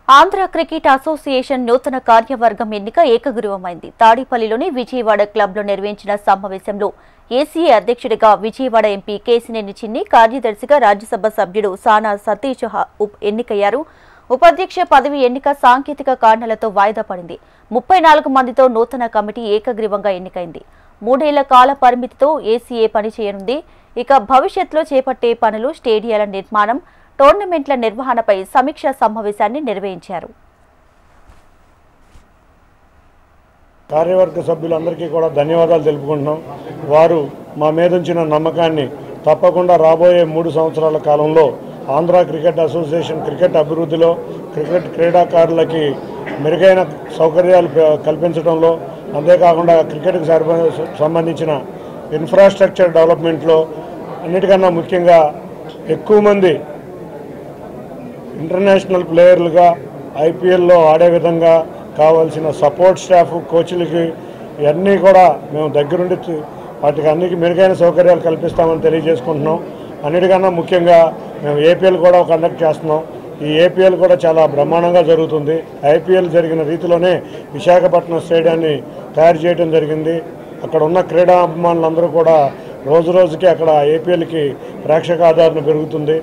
Andhra cricket association నూతన కార్యవర్గం ఎన్నిక ఏకగ్రీవమైంది. తాడిపల్లిలోని విజయవాడ క్లబ్లో నిర్వహించిన సమావేశంలో ఏసీఏ అధ్యక్షుడిగా విజయవాడ ఎంపీ కేశినేని చిన్ని, కార్యదర్శిగా రాజ్యసభ సభ్యుడు సానా సతీష్ ఎన్నికయ్యారు. ఉపాధ్యక్ష పదవి ఎన్నిక సాంకేతిక కారణాలతో వాయిదా పడింది. 34 మందితో నూతన కమిటీ ఏకగ్రీవంగా ఎన్నికైంది. 3 ఏళ్ల కాల పరిమితితో ఏసీఏ పనిచేయనుంది. ఇక భవిష్యత్తులో చేపట్టే పనులు, స్టేడియాల నిర్మాణం, టోర్నమెంట్ల నిర్వహణపై సమీక్షా సమావేశాన్ని నిర్వహించారు. కార్యవర్గ సభ్యులందరికీ కూడా ధన్యవాదాలు తెలుపుకుంటున్నాం. వారు మా మీద ఉంచిన నమ్మకాన్ని తప్పకుండా రాబోయే 3 సంవత్సరాల కాలంలో ఆంధ్ర క్రికెట్ అసోసియేషన్ క్రికెట్ అభివృద్ధిలో, క్రికెట్ క్రీడాకారులకి మెరుగైన సౌకర్యాలు కల్పించడంలో, అంతేకాకుండా క్రికెట్కి సంబంధించిన ఇన్ఫ్రాస్ట్రక్చర్ డెవలప్మెంట్లో, అన్నిటికన్నా ముఖ్యంగా ఎక్కువ మంది ఇంటర్నేషనల్ ప్లేయర్లుగా ఐపీఎల్లో ఆడే విధంగా కావాల్సిన సపోర్ట్ స్టాఫ్, కోచ్లకి ఇవన్నీ కూడా మేము దగ్గరుండి వాటికి అన్నికి మెరుగైన సౌకర్యాలు కల్పిస్తామని తెలియజేసుకుంటున్నాం. అన్నిటికన్నా ముఖ్యంగా మేము ఏపీఎల్ కూడా కండక్ట్ చేస్తున్నాం. ఈ ఏపీఎల్ కూడా చాలా బ్రహ్మాండంగా జరుగుతుంది. ఐపీఎల్ జరిగిన రీతిలోనే విశాఖపట్నం స్టేడియాన్ని తయారు చేయడం జరిగింది. అక్కడ ఉన్న క్రీడా అభిమానులందరూ కూడా రోజు రోజుకి అక్కడ ఏపీఎల్కి ప్రేక్షక ఆదరణ పెరుగుతుంది.